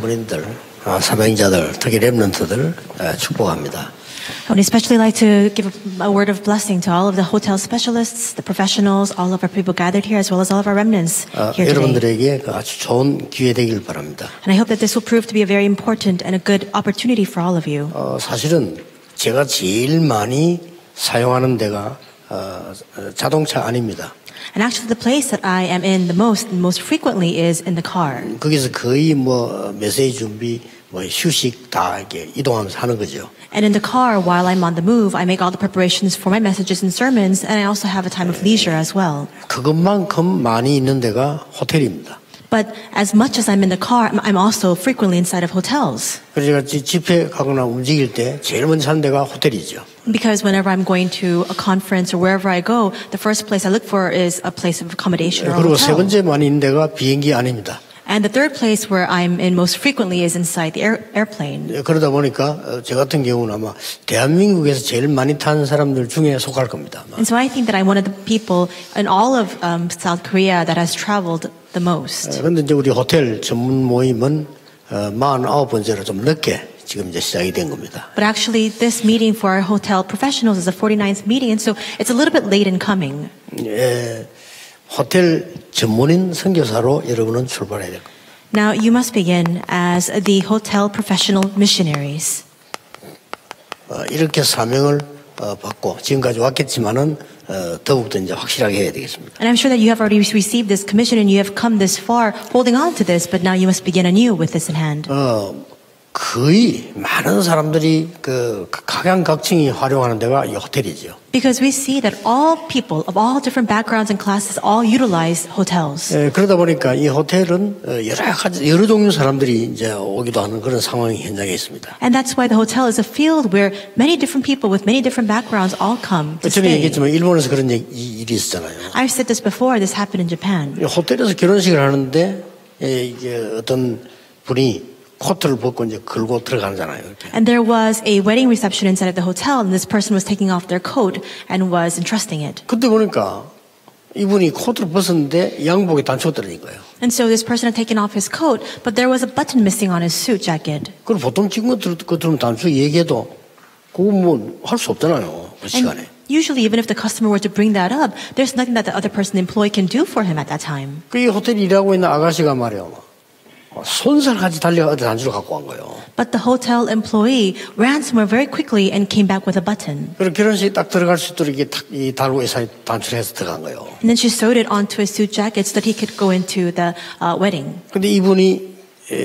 전문인들, 사명자들, 특히 렘넌트들 축복합니다. I would especially like to give a word of blessing to all of the hotel specialists, the professionals, all of our people gathered here, as well as all of our remnants here today. 여러분들에게 아주 좋은 기회 되길 바랍니다. And I hope that this will prove to be a very important and a good opportunity for all of you. 사실은 제가 제일 많이 사용하는 데가 자동차 안입니다. And actually, the place that I am in the most frequently is in the car. 거기서 거의 메시지 준비, 휴식 다 이렇게 이동하면서 하는 거죠. And in the car, while I'm on the move, I make all the preparations for my messages and sermons, and I also have a time of leisure as well. 그것만큼 많이 있는 데가 호텔입니다. But as much as I'm in the car, I'm also frequently inside of hotels. 그래서 제가 집회 가거나 움직일 때 제일 먼저 하는 데가 호텔이죠. Because whenever I'm going to a conference or wherever I go, the first place I look for is a place of accommodation or a 그리고 세 hotel. 번째 많이 있는 데가 비행기 안입니다. And the third place where I'm in most frequently is inside the airplane. 그러다 보니까 저 같은 경우는 아마 대한민국에서 제일 많이 타는 사람들 중에 속할 겁니다. And so I think that I'm one of the people in all of South Korea that has traveled the most. 그런데 이제 우리 호텔 전문 모임은 49번째로 좀 늦게 지금 이제 시작이 된 겁니다. But actually, this meeting for our hotel professionals is the 49th meeting, and so it's a little bit late in coming. 호텔 전문인 선교사로 여러분은 출발해야 될 겁니다. Now, you must begin as the hotel professional missionaries. 이렇게 사명을 받고 지금까지 왔겠지만은 더욱더 이제 확실하게 해야 되겠습니다. And I'm sure that you have already received this commission and you have come this far holding on to this, but now you must begin anew with this in hand. 거의 많은 사람들이 각양각층이 활용하는 데가 이 호텔이죠. Because we see that all people of all different backgrounds and classes all utilize hotels. 그러다 보니까 이 호텔은 여러 종류 사람들이 이제 오기도 하는 그런 상황이 현장에 있습니다. And that's why the hotel is a field where many different people with many different backgrounds all come to 전에 stay. 얘기했지만 일본에서 그런 일이 있었잖아요. I've said this before. This happened in Japan. 호텔에서 결혼식을 하는데 이게 어떤 분이 코트를 벗고 이제 걸고 들어가잖아요. 이렇게. And there was a wedding reception inside of the hotel, and this person was taking off their coat and was entrusting it. 그때 보니까 이분이 코트를 벗었는데 양복에 단추가 떨어진 거예요. And so this person had taken off his coat, but there was a button missing on his suit jacket. 그럼 보통 지금 들으면 단추 얘기해도 그거 할 수 없잖아요. 그 시간에. Usually, even if the customer were to bring that up, there's nothing that the other person employee can do for him at that time. 그 호텔 일하고 있는 아가씨가 말이에요. 손살까지 달려가 단추를 갖고 간 거예요. But the hotel employee ran somewhere very quickly and came back with a button. 그리고 결혼식 딱 들어갈 수 있도록 이게 달고 해서 단추를 해서 들어간 거예요. And then she sewed it onto his suit jacket so that he could go into the wedding. 근데 이분이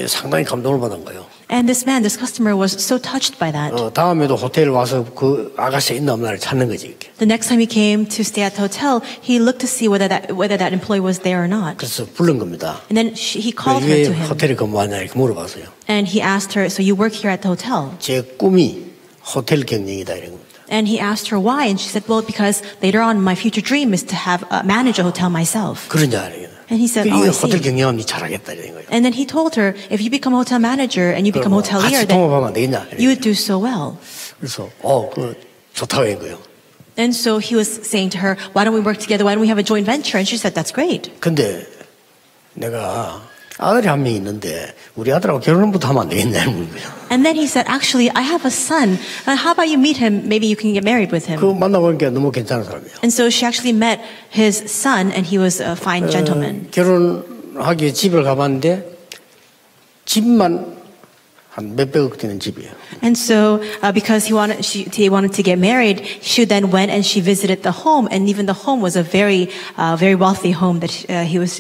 상당히 감동을 받은 거예요. And this customer was so touched by that. 다음에도 호텔 와서 그 아가씨가 있나 없나를 찾는 거지. 이렇게. The next time he came to stay at the hotel, he looked to see whether that employee was there or not. 그래서 부른 겁니다. And then he called her 왜 to him. 호텔에 근무하냐 이렇게 물어봤어요. And he asked her, so you work here at the hotel? 제 꿈이 호텔 경영이다 이런 겁니다. And he asked her why, and she said, well, because later on my future dream is to have manage a hotel myself. 그러냐 이런. And he said, oh, I see. 호텔 경영하면 니 잘하겠다 이런 거예요. And then he told her, if you become a hotel manager and you become a hotelier, 같이 통합하면 안 되겠냐. you would do so well. 그래서 그 좋다고 한 거예요. And so he was saying to her, why don't we work together? Why don't we have a joint venture? And she said, that's great. 근데 내가 아들이 한 명 있는데 우리 아들하고 결혼부터 하면 안 되겠냐 이런 거예요. And then he said, actually, I have a son. How about you meet him? Maybe you can get married with him. 그 만나보니까 너무 괜찮은 사람이에요. And so she actually met his son, and he was a fine gentleman. 결혼하기에 집을 가봤는데 집만 한 몇백억 되는 집이에요. And so, because he wanted to get married, she then went and she visited the home, and even the home was a very wealthy home that he was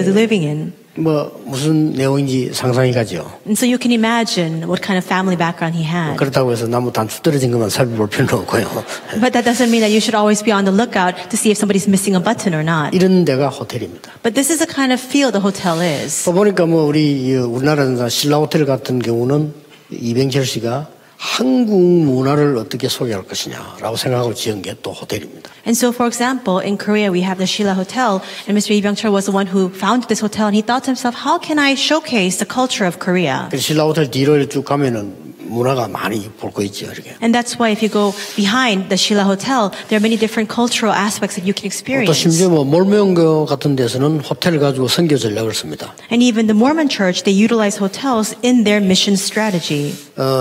living in. 무슨 내용인지 상상이 가죠. And so you can imagine what kind of family background he had. 그렇다고 해서 나무 단추 떨어진 것만 살펴볼 필요는 없고요. But that doesn't mean that you should always be on the lookout to see if somebody's missing a button or not. 이런 데가 호텔입니다. But this is the kind of feel the hotel is. 보니까 우리나라 신라 호텔 같은 경우는 이병철 씨가 한국 문화를 어떻게 소개할 것이냐라고 생각하고 지은 게 또 호텔입니다. And so, for example, in Korea, we have the Shilla Hotel, and Mr. Lee Byung-chul was the one who founded this hotel, and he thought to himself, how can I showcase the culture of Korea? 신라 호텔 뒤로 쭉 가면은 문화가 많이 볼 거 있죠, 이렇게. And that's why if you go behind the Sheila Hotel, there are many different cultural aspects that you can 또 experience. 심지어 뭐 몰몬교 같은 데서는 호텔 가지고 선교 전략을 씁니다. And even the Mormon Church, they utilize hotels in their mission strategy.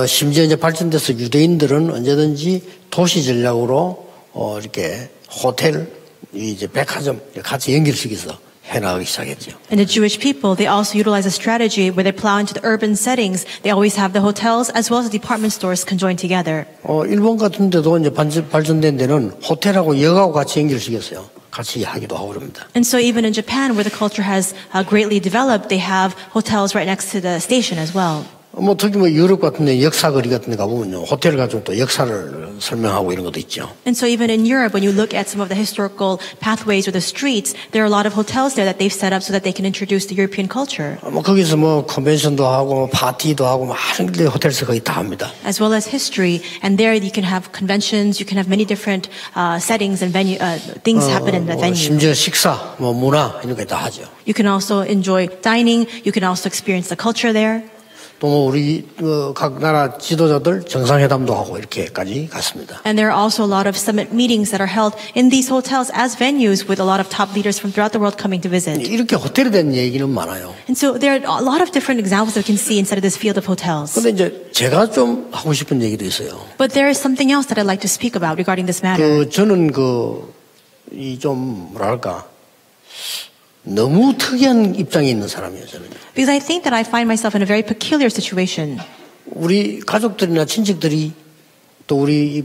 심지어 이제 발전돼서 유대인들은 언제든지 도시 전략으로 이렇게 호텔, 이제 백화점 같이 연결시켜서 해나가기 시작했죠. And the Jewish people, they also utilize a strategy where they plow into the urban settings. They always have the hotels as well as the department stores conjoined together. 일본 같은 데도 이제 발전된 데는 호텔하고 역하고 같이 연결시켰어요. 같이 하기도 하고 그럽니다. And so even in Japan, where the culture has greatly developed, they have hotels right next to the station as well. 뭐 특히 뭐 유럽 같은 데 역사거리 같은 데 가보면요. 호텔 가지고 또 역사를 설명하고 이런 것도 있죠. And so even in Europe, when you look at some of the historical pathways or the streets, there are a lot of hotels there that they've set up so that they can introduce the European culture. 뭐 거기서 뭐 컨벤션도 하고 파티도 하고 많은 게 호텔에서 거의 다 합니다. As well as history, and there you can have conventions, you can have many different settings and venue things happen in the venue. 심지어 식사, 뭐 문화 이런 게 다 하죠. You can also enjoy dining. You can also experience the culture there. 또 우리 각 나라 지도자들 정상회담도 하고 이렇게까지 갔습니다. And there are also a lot of summit meetings that are held in these hotels as venues with a lot of top leaders from throughout the world coming to visit. 이렇게 호텔에 대한 얘기는 많아요. And so there are a lot of different examples that we can see inside of this field of hotels. 근데 이제 제가 좀 하고 싶은 얘기도 있어요. But there is something else that I'd like to speak about regarding this matter. 저는 이 좀 뭐랄까 너무 특이한 입장에 있는 사람이에요, 저는. Because I think that I find myself in a very peculiar situation. 우리 가족들이나 친척들이 또 우리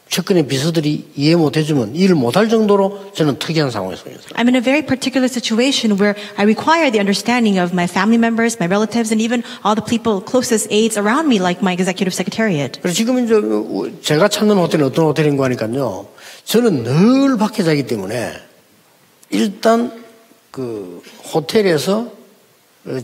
측근의 비서들이 이해 못 해주면 일을 못할 정도로 저는 특이한 상황에 서 있어요. I'm in a very particular situation where I require the understanding of my family members, my relatives, and even all the people closest aides around me, like my executive secretariat. 그래서 지금 이제 제가 찾는 호텔은 어떤 호텔인가 하니까요. 저는 늘 밖에 자기 때문에 일단 호텔에서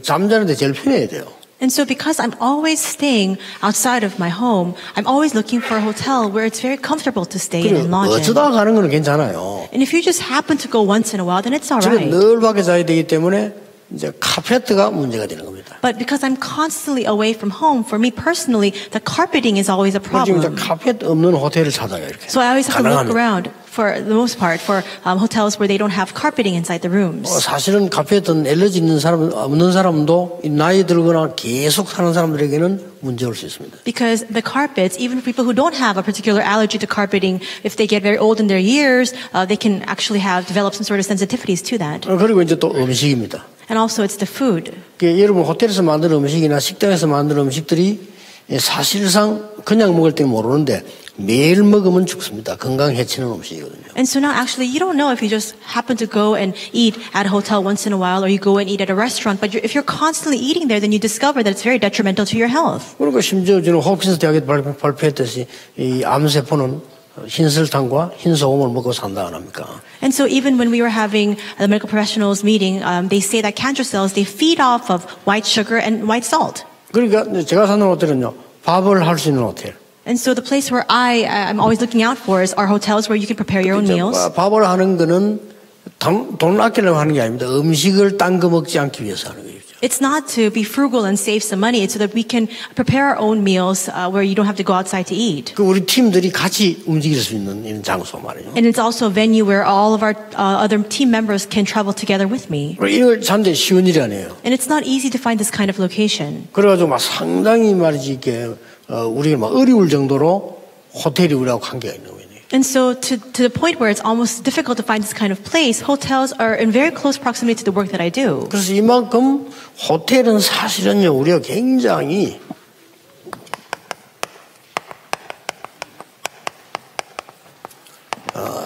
잠자는데 제일 편해야 돼요. And so because I'm always staying outside of my home, I'm always looking for a hotel where it's very comfortable to stay in and lodge in. 어쩌다 가는 건 괜찮아요. And if you just happen to go once in a while, then it's all 저는 right. 늘 밖에 자야 되기 때문에 이제 카페트가 문제가 되는 겁니다. But because I'm constantly away from home, for me personally, the carpeting is always a 지금 이제 problem. 카페트 없는 호텔을 찾아요, 이렇게. So I always have to look 가능하면. around for the most part for hotels where they don't have carpeting inside the rooms. 사실은 카페트는 엘러지 있는 사람 없는 사람도 나이 들거나 계속 사는 사람들에게는 문제 올 수 있습니다. Because the carpets, even for people who don't have a particular allergy to carpeting, if they get very old in their years, they can actually develop some sort of sensitivities to that. 그리고 이제 또 음식입니다. And also it's the food. 여러분 호텔에서 만든 음식이나 식당에서 만든 음식들이 사실상 그냥 먹을 때는 모르는데 매일 먹으면 죽습니다. 건강 해치는 음식이거든요. And so now actually you don't know if you just happen to go and eat at a hotel once in a while or you go and eat at a restaurant, but if you're constantly eating there, then you discover that it's very detrimental to your health. 그러니까 심지어 저는 홉킨스 대학에 발표했듯이 이 암세포는 흰설탕과 흰소금을 먹고 산다 안 합니까? And so even when we were having the medical professionals meeting, they say that cancer cells, they feed off of white sugar and white salt. 그러니까 제가 사는 호텔은요, 밥을 할 수 있는 호텔. And so the place where I'm always looking out for are hotels where you can prepare your own meals. 밥을 하는 거는 돈 아끼려고 하는 게 아닙니다. 음식을 딴 거 먹지 않기 위해서 하는 거죠. It's not to be frugal and save some money. It's so that we can prepare our own meals where you don't have to go outside to eat. 그 우리 팀들이 같이 움직일 수 있는 이런 장소 말이에요. And it's also a venue where all of our other team members can travel together with me. 이걸 찾는데 쉬운 일이 아니에요. And it's not easy to find this kind of location. 그래가지고 막 상당히 말이지 이게 우리가 막 어려울 정도로 호텔이 우리하고 관계가 있는 거예요. And so to the point where it's almost difficult to find this kind of place, hotels are in very close proximity to the work that I do. 그래서 이만큼 호텔은 사실은요 우리가 굉장히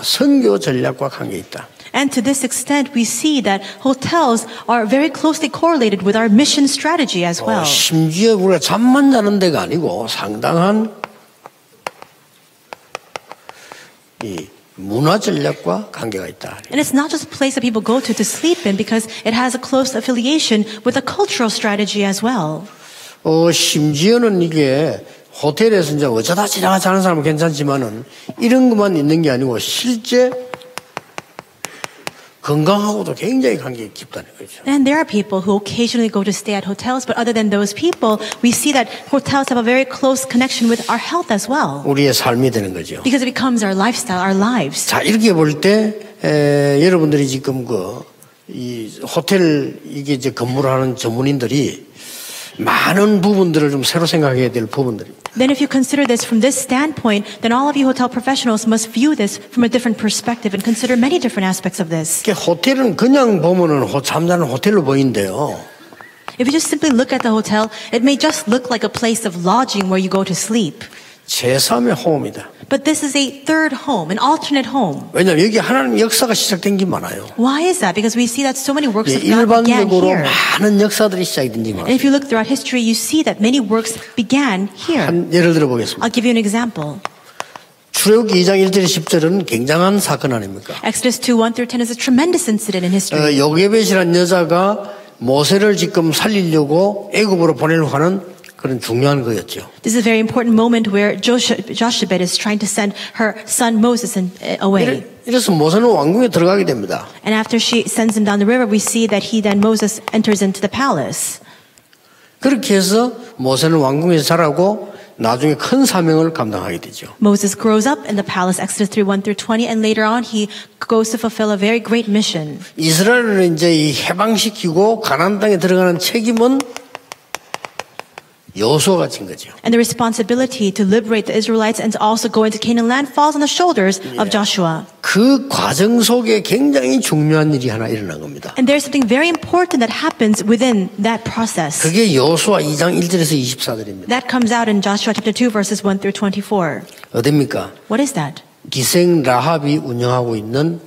선교 전략과 관계 있다. And to this extent, we see that hotels are very closely correlated with our mission strategy as well. 심지어 우리가 잠만 자는 데가 아니고 상당한 이 문화 전략과 관계가 있다. And it's not just a place that people go to sleep in because it has a close affiliation with a cultural strategy as well. 심지어는 이게 호텔에서 이제 어쩌다 지나가 자는 사람은 괜찮지만은 이런 것만 있는 게 아니고 실제 건강하고도 굉장히 관계가 깊다는 거죠. And there are people who occasionally go to stay at hotels, but other than those people, we see that hotels have a very close connection with our health as well. 우리의 삶이 되는 거죠. Because it becomes our lifestyle, our lives. 자, 이렇게 볼 때 여러분들이 지금 이 호텔 이게 이제 근무를 하는 전문인들이 많은 부분들을 좀 새로 생각해야 될 부분들입니다. Then if you consider this from this standpoint, then all of you hotel professionals must view this from a different perspective and consider many different aspects of this. 호텔은 그냥 보면은 잠자는 호텔로 보이는데요. If you just simply look at the hotel, it may just look like a place of lodging where you go to sleep. 제3의 홈이다. But this is a third home, an alternate home. 왜냐하면 여기 하나님 역사가 시작된 게 많아요. Why is that? Because we see that so many works of God began 일반적으로 here. 많은 역사들이 시작된 게 많아요. And if you look throughout history, you see that many works began here. 예를 들어 보겠습니다. I'll give you an example. 출애굽기 2장 1절 10절은 굉장한 사건 아닙니까? Exodus 2, 1 through 10 is a tremendous incident in history. 요게벳이라는 여자가 모세를 지금 살리려고 애굽으로 보내려고 하는 그런 중요한 거였죠. This is a very important moment where Jochebed is trying to send her son Moses away. 이래서 모세는 왕궁에 들어가게 됩니다. And after she sends him down the river, we see that Moses enters into the palace. 그렇게 해서 모세는 왕궁에서 자라고 나중에 큰 사명을 감당하게 되죠. Moses grows up in the palace, Exodus 3, 1 through 20, and later on he goes to fulfill a very great mission. 이스라엘을 이제 해방시키고 가나안 땅에 들어가는 책임은 여호수아가 진 거죠. And the responsibility to liberate the Israelites and to also go into Canaan land falls on the shoulders of Joshua. 그 과정 속에 굉장히 중요한 일이 하나 일어난 겁니다. And there's something very important that happens within that process. 그게 여호수아 2장 1절에서 24절입니다. That comes out in Joshua chapter 2 verses 1 through 24. 어디입니까? What is that? 기생 라합이 운영하고 있는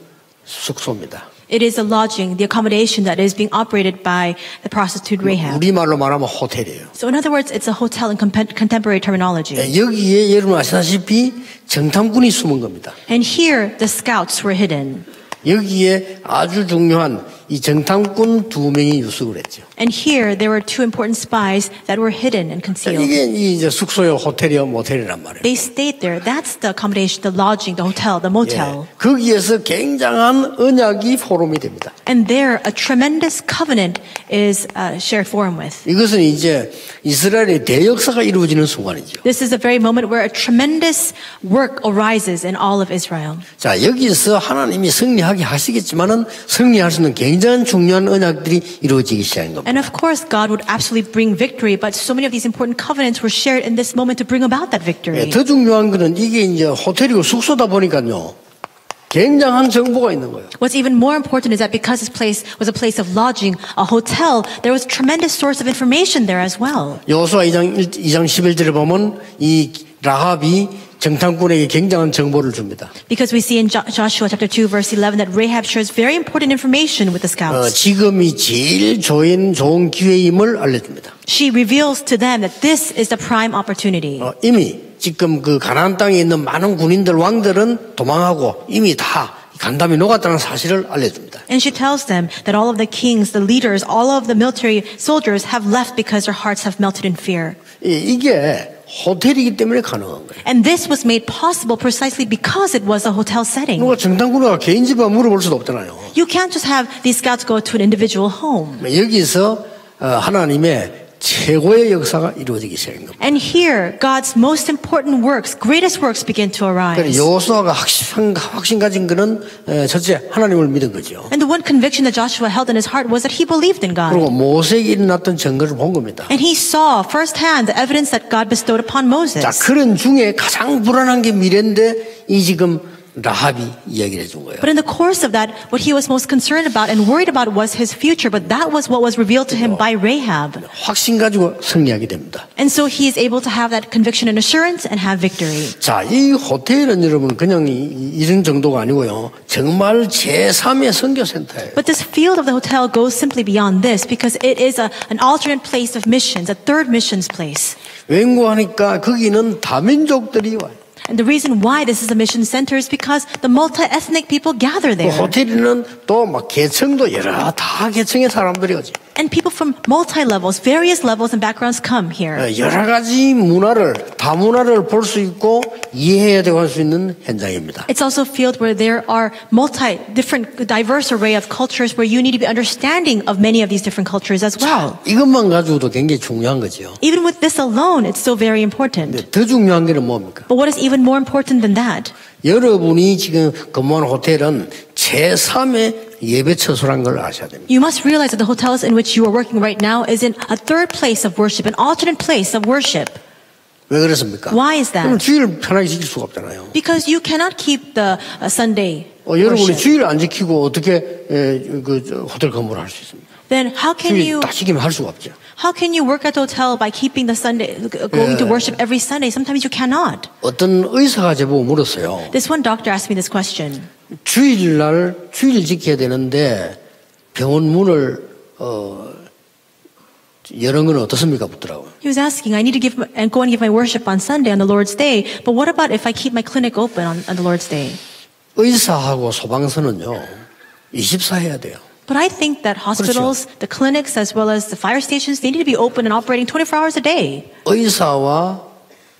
숙소입니다. It is a lodging, the accommodation that is being operated by the prostitute Rahab. 우리말로 말하면 호텔이에요. So in other words, it's a hotel in contemporary terminology. 여기에 여러분 아시다시피 정탐꾼이 숨은 겁니다. And here the scouts were hidden. 여기에 아주 중요한 이 정탐꾼 2명이 유숙을 했죠. And here there were two important spies that were hidden and concealed. 이게 이제 숙소요, 호텔이요, 모텔이란 말이에요. They stayed there. That's the accommodation, the lodging, the hotel, the motel. 예, 거기에서 굉장한 언약이 포럼이 됩니다. And there a tremendous covenant is shared for him with. 이것은 이제 이스라엘의 대역사가 이루어지는 순간이죠. This is the very moment where a tremendous work arises in all of Israel. 자, 여기서 하나님이 승리하게 하시겠지만은 승리할 수 있는 굉장한 중요한 언약들이 이루어지기 시작한 겁니다. And of course, God would absolutely bring victory, but so many of these important covenants were shared in this moment to bring about that victory. 예, 더 중요한 것은 이게 이제 호텔이고 숙소다 보니까요. 굉장한 정보가 있는 거예요. What's even more important is that because this place was a place of lodging, a hotel, there was a tremendous source of information there as well. 여호수아 2장 11절에 보면 이 라합이 정탐꾼에게 굉장한 정보를 줍니다. Because we see in Joshua chapter 2 verse 11 that Rahab shares very important information with the scouts. 지금이 제일 좋은 기회임을 알려줍니다. She reveals to them that this is the prime opportunity. 이미 지금 그 가나안 땅에 있는 많은 군인들 왕들은 도망하고 이미 다 간담이 녹았다는 사실을 알려줍니다. And she tells them that all of the kings, the leaders, all of the military soldiers have left because their hearts have melted in fear. 이게 호텔이기 때문에 가능한 거예요. And this was made possible precisely because it was a hotel setting. 누가 정탐꾼과 개인 집에 물어볼 수도 없잖아요. You can't just have these scouts go to an individual home. 여기서 하나님의 최고의 역사가 이루어지기 시작한 겁니다. And here, God's most important works, greatest works begin to arise. 여호수아가 확신 가진 것은 첫째 하나님을 믿은 거죠. And the one conviction that Joshua held in his heart was that he believed in God. 그리고 모세에게 일어났던 증거를 본 겁니다. And he saw firsthand the evidence that God bestowed upon Moses. 자, 그런 중에 가장 불안한 게 미래인데 이 지금 라합이 이야기를 해준 거예요. But in the course of that, what he was most concerned about and worried about was his future. But that was what was revealed to him by Rahab. 확신 가지고 승리하게 됩니다. And so he is able to have that conviction and assurance and have victory. 자, 이 호텔은 여러분 그냥 이런 정도가 아니고요. 정말 제3의 선교센터예요. But this field of the hotel goes simply beyond this because it is an alternate place of missions, a third missions place. 웬고하니까 거기는 다민족들이 와요. And the reason why this is a mission center is because the multi-ethnic people gather there. 호텔에는 또 막 계층도 다 계층의 사람들이 오지. And people from multi-levels, various levels and backgrounds come here. 여러 가지 문화를, 다문화를 볼 수 있고 이해해야 되고 할 수 있는 현장입니다. It's also a field where there are different, diverse array of cultures where you need to be understanding of many of these different cultures as well. 이것만 가지고도 굉장히 중요한 거죠. Even with this alone, it's still very important. 더 중요한 게 뭡니까? But what is even more important than that? 여러분이 지금 근무하는 호텔은 제3의 예배 처소란 걸 아셔야 됩니다. You must realize that the hotels in which you are working right now is in a third place of worship, an alternate place of worship. 왜 그렇습니까? Why is that? 그럼 주일을 편하게 지킬 수가 없잖아요. Because you cannot keep the Sunday 여러분이 worship. 주일 안 지키고 어떻게 호텔 근무를 할 수 있습니까? Then how can 주일 you 다 지키면 할 수가 없죠. How can you work at the hotel by keeping the Sunday, going to worship every Sunday? Sometimes you cannot. 어떤 의사가 제보고 물었어요. This one doctor asked me this question. 주일날 주일 지켜야 되는데 병원 문을 여는 건 어떻습니까? 묻더라고요. He was asking, I need to go and give my worship on Sunday on the Lord's Day, but what about if I keep my clinic open on the Lord's Day? 의사하고 소방서는요 24 해야 돼요. But I think that hospitals, the clinics, as well as the fire stations, they need to be open and operating 24 hours a day. 의사와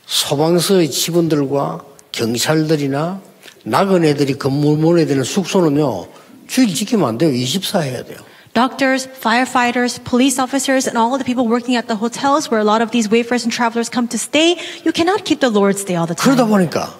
소방서의 직원들과 경찰들이나 나그네들이 근무해야 되는 숙소는요 주일 지키면 안 돼요. 24 해야 돼요. Doctors, firefighters, police officers, and all of the people working at the hotels where a lot of these wayfarers and travelers come to stay, you cannot keep the Lord's Day all the time. 그러다 보니까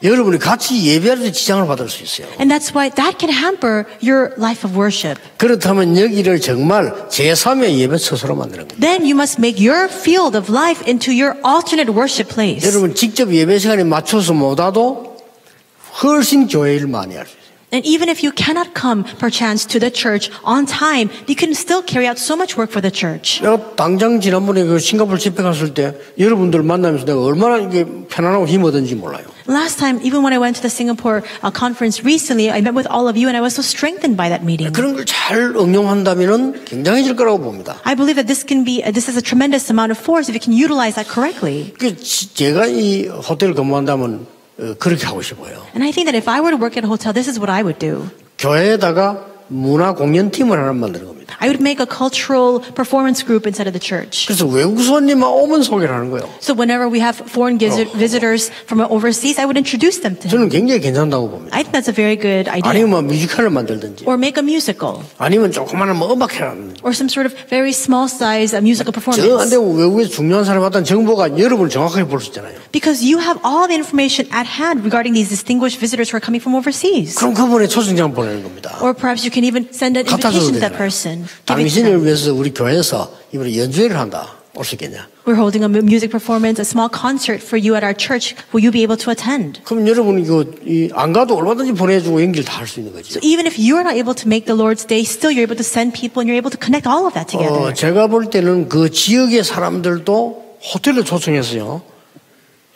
여러분이 같이 예배할 때 지장을 받을 수 있어요. And that's why that can hamper your life of worship. 그렇다면 여기를 정말 제3의 예배 처소로 만드는 거예요. Then you must make your field of life into your alternate worship place. 여러분 직접 예배 시간에 맞춰서 못 와도 훨씬 교회 일 많이 할 수 있어요. And even if you cannot come perchance to the church on time, you can still carry out so much work for the church. 내가 당장 지난번에 그 싱가포르 집회 갔을 때 여러분들 만나면서 내가 얼마나 이게 편안하고 힘 얻은지 몰라요. Last time, even when I went to the Singapore conference recently, I met with all of you and I was so strengthened by that meeting. 그런 걸 잘 응용한다면은 굉장해질 거라고 봅니다. I believe that this is a tremendous amount of force if you can utilize that correctly. 제가 이 호텔 근무한다면 그렇게 하고 싶어요. And I think that if I were to work at a hotel, this is what I would do. 교회에다가 문화 공연팀을 하나 만드는 겁니다. I would make a cultural performance group inside of the church. 그래서 외국 손님만 오면 소개를 하는 거예요. So whenever we have foreign visitors from overseas, I would introduce them to 저는 him. 굉장히 괜찮다고 봅니다. I think that's a very good idea. 아니면 뮤지컬을 만들든지, Or make a musical. 아니면 조그마한 음악회라든지. Or some sort of very small size musical 저 안 performance. 되고 외국에서 중요한 사람 왔다는 정보가 여러분을 정확하게 볼 수 있잖아요. Because you have all the information at hand regarding these distinguished visitors who are coming from overseas. 그럼 그분의 초청장 보내는 겁니다. Or perhaps you can even send an invitation to that person. 당신을 위해서 우리 교회에서 이번에 연주회를 한다. 올 수 있겠냐? We're holding a music performance, a small concert for you at our church. Will you be able to attend? 그럼 여러분이 안 가도 얼마든지 보내주고 연기를 다 할 수 있는 거죠. So even if you are not able to make the Lord's Day, still you're able to send people and you're able to connect all of that together. 제가 볼 때는 그 지역의 사람들도 호텔을 초청해서요.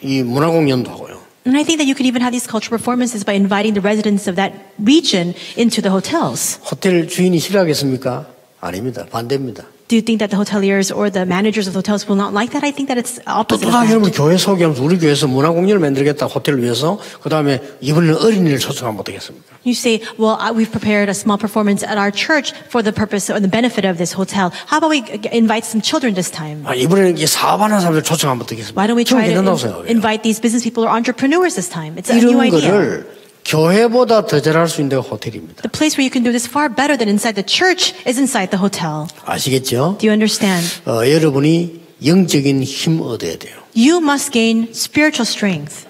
이 문화 공연도 하고요. And I think that you could even have these cultural performances by inviting the residents of that region into the hotels. 호텔 주인이 싫어하겠습니까? 아닙니다. 반대입니다. Do you think that the hoteliers or the managers of the hotels will not like that? I think that it's opposite. 또 여러분 교회 소개하면서 우리 교회에서 문화 공연을 만들겠다 호텔을 위해서 그 다음에 이번에는 어린이를 초청하면 어떻겠습니까? You say, well, we've prepared a small performance at our church for the purpose or the benefit of this hotel. How about we invite some children this time? 이번에는 이제 사업하는 사람들 초청하면 어떻겠습니까? Why don't we try to 생각해요. invite these business people or entrepreneurs this time? It's a new 이런 idea. 거를 교회보다 더 잘할 수 있는 데가 호텔입니다. The place where you can do this far better than inside the church is inside the hotel. 아시겠죠? Do you understand? 여러분이 영적인 힘 얻어야 돼요. You must gain spiritual strength.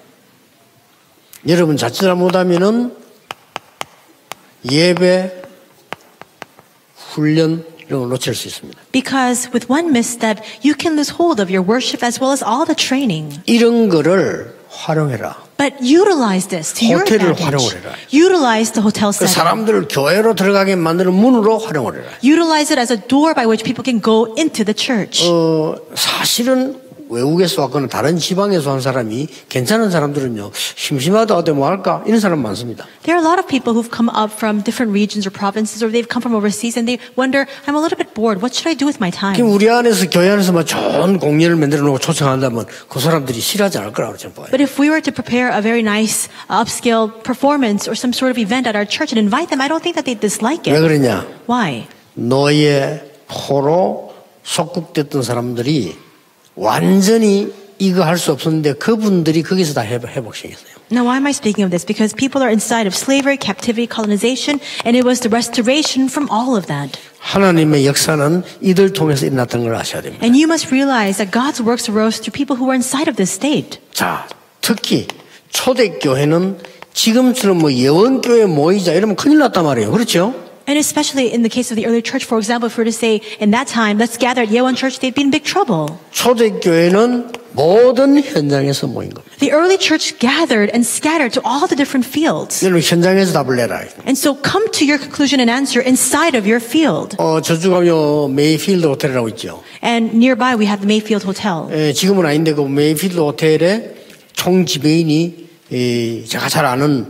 여러분 자칫 잘못하면은 예배, 훈련 이런 걸 놓칠 수 있습니다. Because with one misstep, you can lose hold of your worship as well as all the training. 이런 거를 활용해라. But utilize this to your 호텔을 advantage. 활용을 해라. Utilize the hotel 그 setting. 사람들을 교회로 들어가게 만드는 문으로 활용을 해라. Utilize it as a door by which people can go into the church. 사실은 외국에서 왔거나 다른 지방에서 온 사람이 괜찮은 사람들은요 심심하다 어때 뭐 할까 이런 사람 많습니다. There are a lot of people who've come up from different regions or provinces, or they've come from overseas, and they wonder, I'm a little bit bored. What should I do with my time? 그럼 우리 안에서 교회 안에서 막 좋은 공연을 만들어 놓고 초청한다면 그 사람들이 싫어하지 않을 거라고 저는 봐요. But if we were to prepare a very nice upscale performance or some sort of event at our church and invite them, I don't think that they'd dislike 왜 it. 그러냐? Why? 노예, 포로 속국됐던 사람들이 완전히 이거 할 수 없었는데 그분들이 거기서 다 회복시켰어요. Now, why am I speaking of this? Because people are inside of slavery, captivity, colonization, and it was the restoration from all of that. 하나님의 역사는 이들 통해서 일어났던 걸 아셔야 됩니다. And you must realize that God's works arose through people who were inside of this state. 자, 특히 초대교회는 지금처럼 뭐 예원교회 모이자 이러면 큰일 났단 말이에요. 그렇죠? And especially in the case of the early church, for example, if we were to say in that time, let's gather at Yeowon Church, they'd be in big trouble. 초대교회는 모든 현장에서 모인 겁니다. The early church gathered and scattered to all the different fields. 여러분 현장에서 답을 내라. And so come to your conclusion and answer inside of your field. 저쪽 가면 메이필드 호텔이라고 있죠. And nearby we have the Mayfield Hotel. 지금은 아닌데 그 메이필드 호텔의 총 지배인이 제가 잘 아는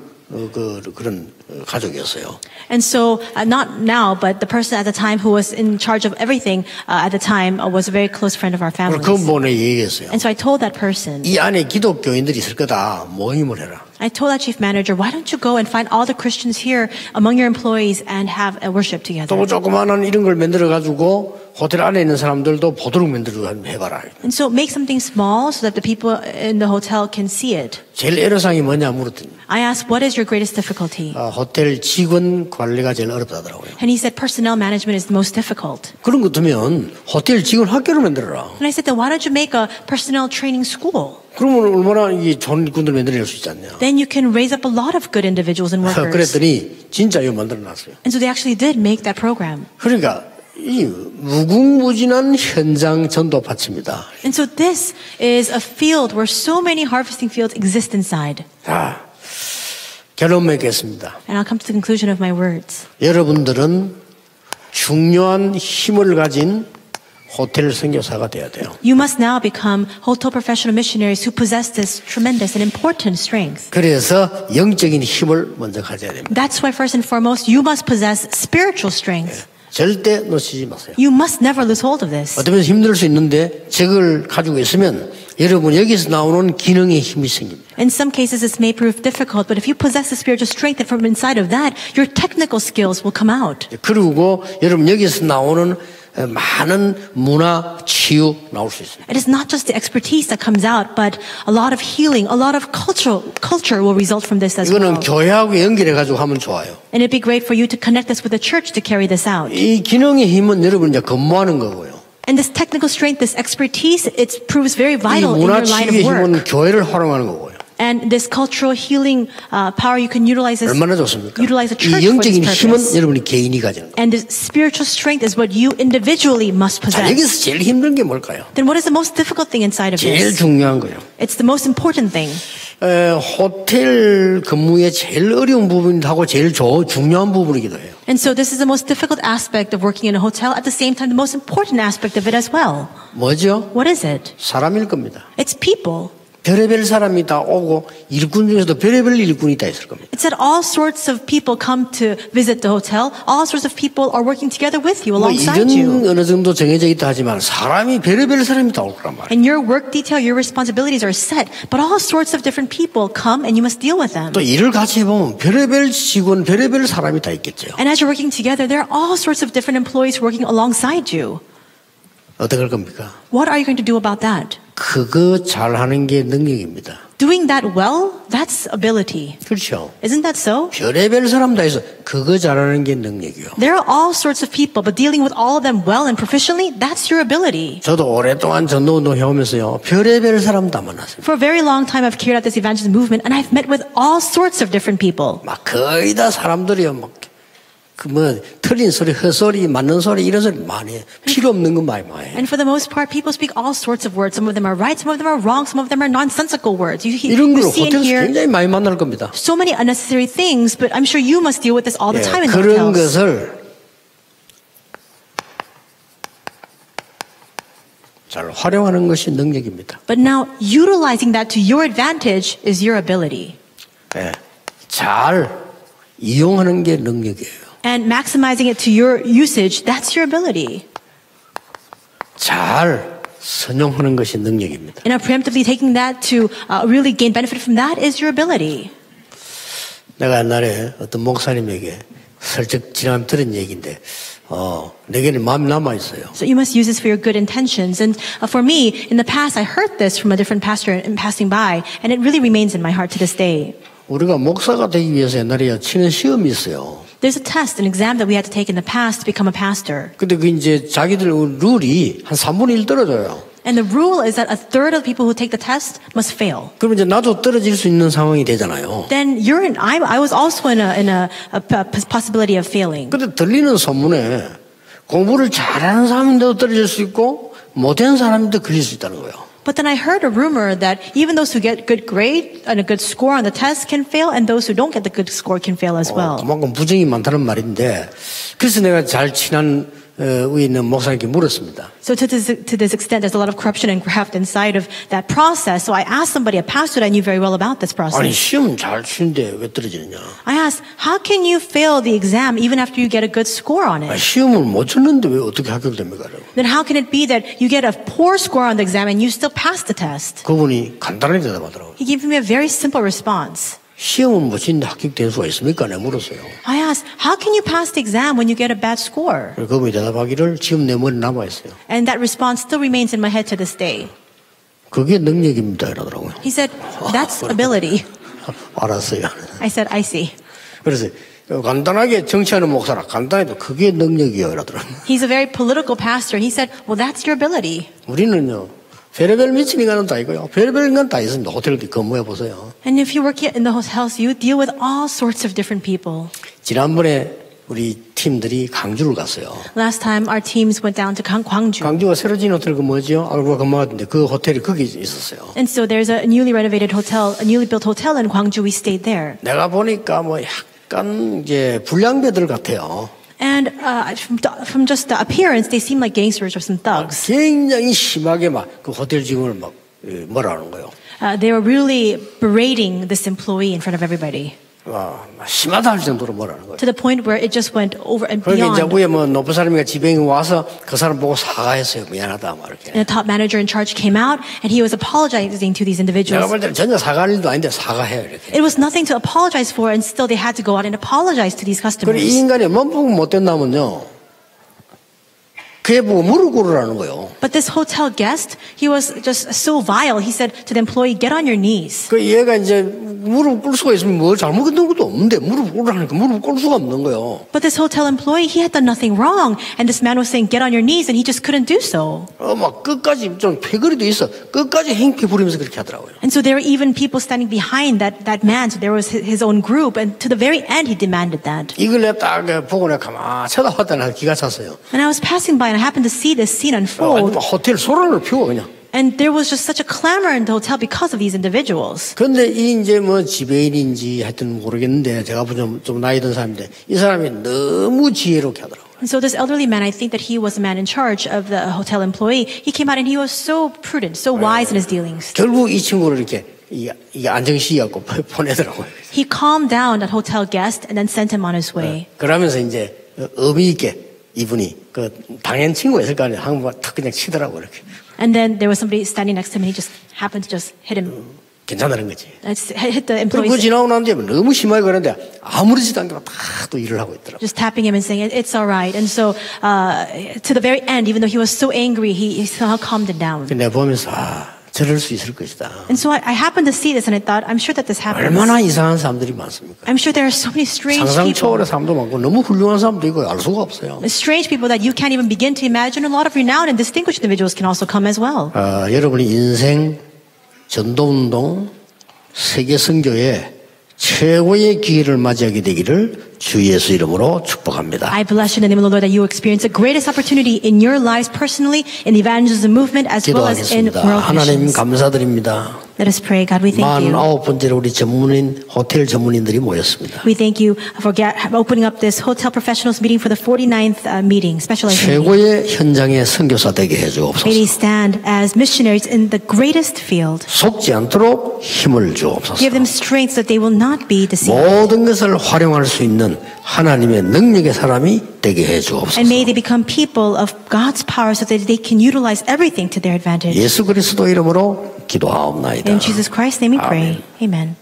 그런 가족이었어요. And so, not now, but the person at the time who was in charge of everything at the time was a very close friend of our family. 그 분에 얘기했어요. And so I told that person, 이 안에 기독교인들이 있을 거다. 모임을 해라. I told that chief manager, why don't you go and find all the Christians here among your employees and have a worship together? 또 조그마한 이런 걸 만들어 가지고 호텔 안에 있는 사람들도 보도록 만들어 해봐라. And so make something small so that the people in the hotel can see it. 제일 애로사항이 뭐냐 물었더니 I asked, what is your greatest difficulty? 호텔 직원 관리가 제일 어렵다더라고요. And he said, personnel management is the most difficult. 그런 것 같으면 호텔 직원 학교를 만들어라. And I said, then why don't you make a personnel training school? 그러면 얼마나 이 좋은 일꾼들 만들어낼 수 있지 않냐. Then you can raise up a lot of good individuals and workers. 그랬더니 진짜 이거 만들어놨어요. And so they actually did make that program. 그러니까 이 무궁무진한 현장 전도파츠입니다. And so this is a field where so many harvesting fields exist inside. 자, 결론 맺겠습니다. And I'll come to the conclusion of my words. 여러분들은 중요한 힘을 가진 호텔 선교사가 되어야 돼요. You must now become hotel professional missionaries who possess this tremendous and important strength. 그래서 영적인 힘을 먼저 가져야 됩니다. That's why first and foremost you must possess spiritual strength. 절대 놓치지 마세요. You must never lose hold of this. 어쩌면 힘들 수 있는데 저걸 가지고 있으면 여러분 여기서 나오는 기능의 힘이 생깁니다. In some cases this may prove difficult, but if you possess the spiritual strength, then from inside of that, your technical skills will come out. 그리고 여러분 여기서 나오는 많은 문화 치유 나올 수 있습니다. It is not just the expertise that comes out, but a lot of healing, a lot of culture will result from this as 이거는 well. 교회하고 연결해 가지고 하면 좋아요. And it'd be great for you to connect this with the church to carry this out. 이 기능의 힘은 여러분 이제 근무하는 거고요. And this technical strength, this expertise, it proves very 이 vital in 문화 your line 치유의 of 힘은 work. 교회를 활용하는 거고요. And this cultural healing power, you can utilize this. 얼마나 좋습니까? Utilize the church 이 for this 영적인 힘은 purpose. 여러분이 개인이 가지는 거예요. And the spiritual strength is what you individually must 자, possess. 여기서 제일 힘든 게 뭘까요? Then what is the most difficult thing inside of 제일 this? 중요한 거예요. It's the most important thing. 호텔 근무의 제일 어려운 부분하고 제일 중요한 부분이기도 해요. And so this is the most difficult aspect of working in a hotel, at the same time the most important aspect of it as well. 뭐죠? What is it? 사람일 겁니다. It's people. 별의별 사람이 다 오고 일꾼 중에서도 별의별 일꾼이 다 있을 겁니다. It's that all sorts of people come to visit the hotel. All sorts of people are working together with you, 뭐 alongside 일은 you. 어느 정도 정해져 있다 하지만 사람이 별의별 사람이 다 올 거란 말이에요. And your work detail, your responsibilities are set, but all sorts of different people come and you must deal with them. 또 일을 같이 해보면 별의별 직원, 별의별 사람이 다 있겠죠. And as you're working together, there are all sorts of different employees working alongside you. 어떻게 할 겁니까? What are you going to do about that? 그거 잘하는 게 능력입니다. Doing that well, that's ability. 그렇죠. Isn't that so? 별의별 사람 다 있어. 그거 잘하는 게 능력이요. There are all sorts of people, but dealing with all of them well and proficiently, that's your ability. 저도 오랫동안 전도운동 해오면서요. 별의별 사람 다 만났어요. For a very long time, I've carried out this evangelism movement, and I've met with all sorts of different people. 막 거의 다 사람들이요. 막 그 뭐 틀린 소리, 헛소리, 맞는 소리 이런 소리 많이 해. 필요 없는 건 많이 해. And for the most part, people speak all sorts of words. Some of them are right, some of them are wrong, some of them are nonsensical words. You 이런 걸 see and 호텔에서 hear 굉장히 많이 만날 겁니다. so many unnecessary things, but I'm sure you must deal with this all the time in the 그런 hotels. 것을 잘 활용하는 것이 능력입니다. But now, utilizing that to your advantage is your ability. 잘 이용하는 게 능력이에요. And maximizing it to your usage, that's your ability. 잘 선용하는 것이 능력입니다. And preemptively taking that to really gain benefit from that is your ability. 내가 옛날에 어떤 목사님에게 슬쩍 지나면 들은 얘기인데 내게는 마음이 남아 있어요. So you must use this for your good intentions. And for me, in the past, I heard this from a different pastor in passing by, and it really remains in my heart to this day. 우리가 목사가 되기 위해서 옛날에 치는 시험이 있어요. There's a test, an exam that we had to take in the past to become a pastor. 근데 그 이제 자기들 룰이 한 3분의 1 떨어져요. And the rule is that a third of the people who take the test must fail. 그러면 이제 나도 떨어질 수 있는 상황이 되잖아요. Then I was also in a possibility of failing. 근데 들리는 소문에 공부를 잘하는 사람인데도 떨어질 수 있고 못한 사람인데도 걸릴 수 있다는 거예요. But then I heard a rumor that even those who get good grade and a good score on the test can fail, and those who don't get the good score can fail as well. 그만큼 부정이 많다는 말인데, 그래서 내가 잘 친한 위에 있는 목사님께 물었습니다. So to this extent, there's a lot of corruption and graft inside of that process. So I asked somebody, a pastor that I knew very well about this process. 아니 시험 잘 치는데 왜 떨어지느냐? I asked, how can you fail the exam even after you get a good score on it? 시험을 못 쳤는데 왜 어떻게 합격됩니까? Then how can it be that you get a poor score on the exam and you still pass the test? 그분이 간단하게 대답하더라고요. He gave me a very simple response. 시험은 못 치는데 합격될 수가 있습니까? 내가 물었어요. I asked, how can you pass the exam when you get a bad score? 그분이 대답하기를 지금 내 머리에 남아있어요. And that response still remains in my head to this day. 그게 능력입니다. 이러더라고요. He said, that's ability. 알았어요. I said, I see. 그래서 간단하게 정치하는 목사라 간단해도 그게 능력이에요. 이러더라고요. He's a very political pastor. He said, well, that's your ability. 우리는요. 별의별 미친 인간은 다 있고요. 별의별 인간 다 있습니다. 호텔 근무해 보세요. And if you work in the hotels, you deal with all sorts of different people. 지난번에 우리 팀들이 강주를 갔어요. Last time our teams went down to Gwangju. 강주가 새로 지은 호텔 그 뭐죠? 아까 근무하던데 그 호텔이 거기 있었어요. And so there's a newly renovated hotel, a newly built hotel in Gwangju. We stayed there. 내가 보니까 뭐 약간 이제 불량배들 같아요. And from just the appearance, they seem like gangsters or some thugs. 굉장히 심하게 막 그 호텔 직원을 막 뭐라 하는 거예요. They were really berating this employee in front of everybody. 심하다 할 정도로 뭐라는 거예요. To the point where it just went over and 그러니까 이제 beyond. 위에 뭐 높은 사람이 지병이 와서 그 사람 보고 사과했어요. 미안하다 막 이렇게. And the top manager in charge came out and he was apologizing to these 내가 individuals. 볼 때는 전혀 사과할 일도 아닌데 사과해요 이렇게. It was nothing to apologize for, and still they had to go out and apologize to these 그리고 이 customers. 인간이 몸폭 못됐나면요. 그게 보고 무릎 꿇으라는 거예요. But this hotel guest, he was just so vile. He said to the employee, "Get on your knees." 그 얘가 이제 무릎 꿇을 수가 있으면 뭘 잘못했던 것도 없는데 무릎 꿇으라니까 무릎 꿇을 수가 없는 거예요. But this hotel employee, he had done nothing wrong, and this man was saying, "Get on your knees," and he just couldn't do so. 막 끝까지 좀 패거리도 있어. 끝까지 행패 부리면서 그렇게 하더라고요. And so there were even people standing behind that man. So there was his own group, and to the very end, he demanded that. 이걸 내가 딱 보고 내가 가만히 쳐다봤다는 기가 찼어요. And I was passing by, and I happened to see this scene unfold. 호텔 소란을 피워 그냥. And there was just such a clamor in the hotel because of these individuals. 그런데 이 이제 뭐 지배인인지 하여튼 모르겠는데 제가 좀 나이 든 사람인데 이 사람이 너무 지혜롭게 하더라고요. And so this elderly man, I think that he was the man in charge of the hotel employee. He came out and he was so prudent, so wise in his dealings. 결국 이 친구를 이렇게 이게 안정시키고 보내더라고요. He calmed down that hotel guest and then sent him on his way. 그러면서 이제 의미 있게 이분이 그 당연 친구가 있을 거 아니에요. 한번 탁 그냥 치더라고 이렇게. And then there was somebody standing next to him and he just happened to just hit him. 괜찮다는 거지. Hit the 그리고 그 employee. 지나고 난 뒤에 너무 심하게 그러는데 아무렇지도 않게 다 또 일을 하고 있더라고. Just tapping him and saying, "It's all right." And so to the very end, even though he was so angry, he somehow calmed it down. 내가 보면서 저럴 수 있을 것이다. And so I happened to see this and I thought, I'm sure that this happens. 얼마나 이상한 사람들이 많습니까? I'm sure there are so many strange 상상 people. 초월의 사람도 많고 너무 훌륭한 사람도 있고 알 수가 없어요. Strange people that you can't even begin to imagine. A lot of renowned and distinguished individuals can also come as well. 여러분이 인생 전도운동 세계 선교의 최고의 기회를 맞이하게 되기를 주 예수 이름으로 축복합니다. I bless you in the name of the Lord that you experience the greatest opportunity in your lives personally, in the evangelism movement, as well as in 기도하겠습니다. world 하나님 missions. 감사드립니다. Let us pray. God, we thank you. 49번째로 우리 호텔 전문인들이 모였습니다. We thank you for opening up this hotel professionals meeting for the 49th meeting, specialized meeting. 최고의 현장의 선교사 되게 May 해주옵소서. they stand as missionaries in the greatest field. 속지 않도록 힘을 주옵소서. Give them strength so that they will not be deceived. 모든 것을 활용할 수 있는 하나님의 능력의 사람이 되게 해주옵소서. And may they become people of God's power so that they can utilize everything to their advantage. 예수 그리스도 이름으로 기도하옵나이다. In Jesus Christ's name we pray. Amen.